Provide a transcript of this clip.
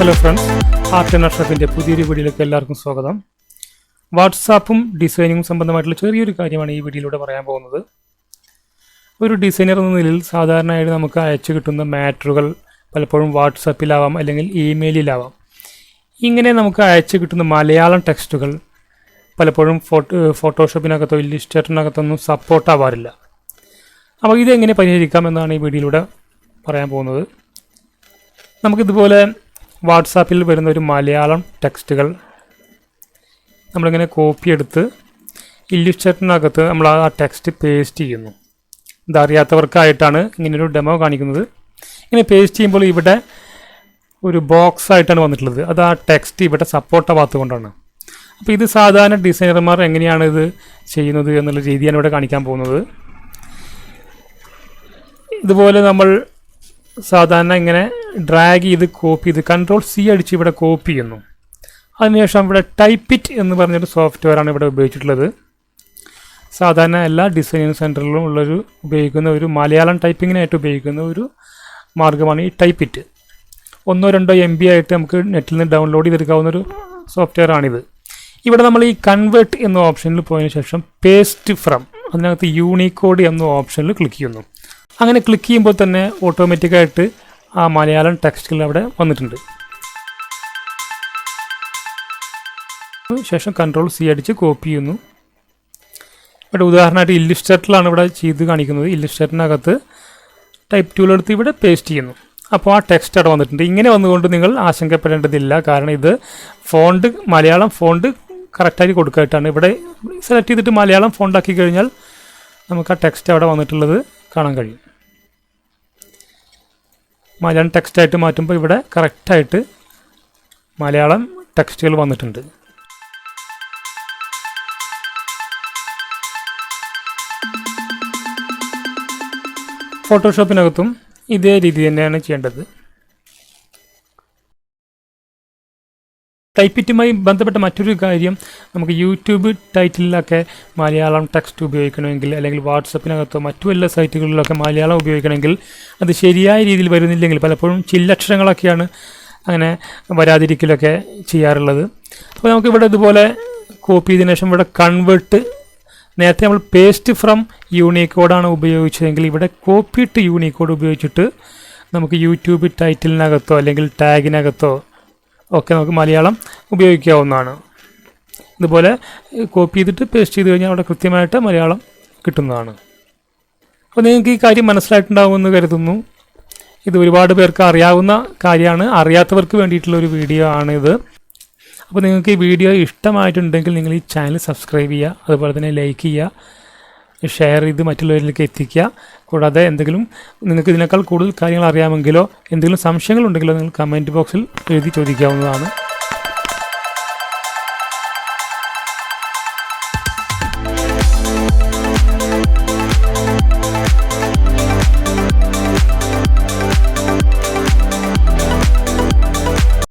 Hello friends, art and അക്ഷരത്തിൻ്റെ പുതിയൊരു വീഡിയോയിലേക്ക് എല്ലാവർക്കും സ്വാഗതം. വാട്സാപ്പും ഡിസൈനിങ്ങും സംബന്ധമായിട്ടുള്ള ചെറിയൊരു കാര്യമാണ് ഈ വീഡിയോയിലൂടെ പറയാൻ പോകുന്നത്. ഒരു ഡിസൈനർ എന്ന നിലയിൽ സാധാരണയായിട്ട് നമുക്ക് അയച്ചു കിട്ടുന്ന മാറ്ററുകൾ പലപ്പോഴും വാട്സാപ്പിലാവാം അല്ലെങ്കിൽ ഇമെയിലിലാവാം. ഇങ്ങനെ നമുക്ക് അയച്ചു കിട്ടുന്ന മലയാളം ടെക്സ്റ്റുകൾ പലപ്പോഴും ഫോട്ടോഷോപ്പിനകത്തോ ഇല്ലുസ്ട്രേറ്ററിനകത്തൊന്നും സപ്പോർട്ടാവാറില്ല. അപ്പോൾ ഇതെങ്ങനെ പരിഹരിക്കാം എന്നാണ് ഈ വീഡിയോയിലൂടെ പറയാൻ പോകുന്നത്. നമുക്കിതുപോലെ വാട്സാപ്പിൽ വരുന്ന ഒരു മലയാളം ടെക്സ്റ്റുകൾ നമ്മളിങ്ങനെ കോപ്പി എടുത്ത് ഇല്ലുസ്ട്രേറ്ററിനകത്ത് നമ്മൾ ആ ടെക്സ്റ്റ് പേസ്റ്റ് ചെയ്യുന്നു. ഇതറിയാത്തവർക്കായിട്ടാണ് ഇങ്ങനൊരു ഡെമോ കാണിക്കുന്നത്. ഇങ്ങനെ പേസ്റ്റ് ചെയ്യുമ്പോൾ ഇവിടെ ഒരു ബോക്സ് ആയിട്ടാണ് വന്നിട്ടുള്ളത്. അത് ആ ടെക്സ്റ്റ് ഇവിടെ സപ്പോർട്ടാവാത്തത് കൊണ്ടാണ്. അപ്പോൾ ഇത് സാധാരണ ഡിസൈനർമാർ എങ്ങനെയാണ് ഇത് ചെയ്യുന്നത് എന്നുള്ള രീതിയാണ് ഇവിടെ കാണിക്കാൻ പോകുന്നത്. ഇതുപോലെ നമ്മൾ സാധാരണ ഇങ്ങനെ ഡ്രാഗ് ചെയ്ത് കോപ്പി ചെയ്ത് Ctrl+C അടിച്ച് ഇവിടെ കോപ്പി ചെയ്യുന്നു. അതിനുശേഷം ഇവിടെ ടൈപ്പ് ഇറ്റ് എന്ന് പറഞ്ഞൊരു സോഫ്റ്റ്വെയറാണ് ഇവിടെ ഉപയോഗിച്ചിട്ടുള്ളത്. സാധാരണ എല്ലാ ഡിസൈനിങ് സെൻറ്ററിലും ഉപയോഗിക്കുന്ന ഒരു മലയാളം ടൈപ്പിങ്ങിനായിട്ട് ഉപയോഗിക്കുന്ന ഒരു മാർഗ്ഗമാണ് ഈ ടൈപ്പ് ഇറ്റ്. 1-2 MB ആയിട്ട് നമുക്ക് നെറ്റിൽ നിന്ന് ഡൗൺലോഡ് ചെയ്തെടുക്കാവുന്നൊരു സോഫ്റ്റ്വെയറാണിത്. ഇവിടെ നമ്മൾ ഈ കൺവേർട്ട് എന്ന ഓപ്ഷനിൽ പോയതിനു ശേഷം പേസ്റ്റ് ഫ്രം അതിനകത്ത് യൂണിക്കോഡ് എന്ന ഓപ്ഷനിൽ ക്ലിക്ക് ചെയ്യുന്നു. അങ്ങനെ ക്ലിക്ക് ചെയ്യുമ്പോൾ തന്നെ ഓട്ടോമാറ്റിക്കായിട്ട് ആ മലയാളം ടെക്സ്റ്റുകൾ അവിടെ വന്നിട്ടുണ്ട്. ശേഷം Ctrl+C അടിച്ച് കോപ്പി ചെയ്യുന്നു. ഇവിടെ ഉദാഹരണമായിട്ട് ഇല്ലുസ്ട്രേറ്ററിലാണ് ഇവിടെ ചെയ്ത് കാണിക്കുന്നത്. ഇല്ലുസ്ട്രേറ്ററിനകത്ത് ടൈപ്പ് ടൂൾ എടുത്ത് ഇവിടെ പേസ്റ്റ് ചെയ്യുന്നു. അപ്പോൾ ആ ടെക്സ്റ്റ് അവിടെ വന്നിട്ടുണ്ട്. ഇങ്ങനെ വന്നുകൊണ്ട് നിങ്ങൾ ആശങ്കപ്പെടേണ്ടതില്ല. കാരണം ഇത് മലയാളം ഫോണ്ട് കറക്റ്റായി കൊടുക്കാനായിട്ടാണ്. ഇവിടെ സെലക്ട് ചെയ്തിട്ട് മലയാളം ഫോണ്ടാക്കി കഴിഞ്ഞാൽ നമുക്ക് ആ ടെക്സ്റ്റ് അവിടെ വന്നിട്ടുള്ളത് കാണാൻ കഴിയും. മലയാളം ടെക്സ്റ്റായിട്ട് മാറ്റുമ്പോൾ ഇവിടെ കറക്റ്റായിട്ട് മലയാളം ടെക്സ്റ്റുകൾ വന്നിട്ടുണ്ട്. ഫോട്ടോഷോപ്പിനകത്തും ഇതേ രീതി തന്നെയാണ് ചെയ്യേണ്ടത്. ടൈപ്പിറ്റുമായി ബന്ധപ്പെട്ട മറ്റൊരു കാര്യം, നമുക്ക് യൂട്യൂബ് ടൈറ്റിലൊക്കെ മലയാളം ടെക്സ്റ്റ് ഉപയോഗിക്കണമെങ്കിൽ അല്ലെങ്കിൽ വാട്സപ്പിനകത്തോ മറ്റു എല്ലാ സൈറ്റുകളിലൊക്കെ മലയാളം ഉപയോഗിക്കണമെങ്കിൽ അത് ശരിയായ രീതിയിൽ വരുന്നില്ലെങ്കിൽ പലപ്പോഴും ചില്ലക്ഷരങ്ങളൊക്കെയാണ് അങ്ങനെ വരാതിരിക്കലൊക്കെ ചെയ്യാറുള്ളത്. അപ്പോൾ നമുക്കിവിടെ ഇതുപോലെ കോപ്പി ചെയ്തതിനു ശേഷം ഇവിടെ കൺവേർട്ട്, നേരത്തെ നമ്മൾ പേസ്റ്റ് ഫ്രം യൂണിക്കോഡാണ് ഉപയോഗിച്ചതെങ്കിൽ ഇവിടെ കോപ്പി ടു യൂണിക്കോഡ് ഉപയോഗിച്ചിട്ട് നമുക്ക് യൂട്യൂബ് ടൈറ്റിലിനകത്തോ അല്ലെങ്കിൽ ടാഗിനകത്തോ ഒക്കെ നമുക്ക് മലയാളം ഉപയോഗിക്കാവുന്നതാണ്. ഇതുപോലെ കോപ്പി ചെയ്തിട്ട് പേസ്റ്റ് ചെയ്ത് കഴിഞ്ഞാൽ അവിടെ കൃത്യമായിട്ട് മലയാളം കിട്ടുന്നതാണ്. അപ്പോൾ നിങ്ങൾക്ക് ഈ കാര്യം മനസ്സിലായിട്ടുണ്ടാവുമെന്ന് കരുതുന്നു. ഇത് ഒരുപാട് പേർക്ക് അറിയാവുന്ന കാര്യമാണ്. അറിയാത്തവർക്ക് വേണ്ടിയിട്ടുള്ള ഒരു വീഡിയോ ആണിത്. അപ്പോൾ നിങ്ങൾക്ക് ഈ വീഡിയോ ഇഷ്ടമായിട്ടുണ്ടെങ്കിൽ നിങ്ങൾ ഈ ചാനൽ സബ്സ്ക്രൈബ് ചെയ്യുക, അതുപോലെ തന്നെ ലൈക്ക് ചെയ്യുക, ഷെയർ ചെയ്ത് മറ്റുള്ളവരിലേക്ക് എത്തിക്കുക. കൂടാതെ എന്തെങ്കിലും നിങ്ങൾക്ക് ഇതിനേക്കാൾ കൂടുതൽ കാര്യങ്ങൾ അറിയാമെങ്കിലോ എന്തെങ്കിലും സംശയങ്ങളുണ്ടെങ്കിലോ നിങ്ങൾ കമൻറ്റ് ബോക്സിൽ എഴുതി ചോദിക്കാവുന്നതാണ്.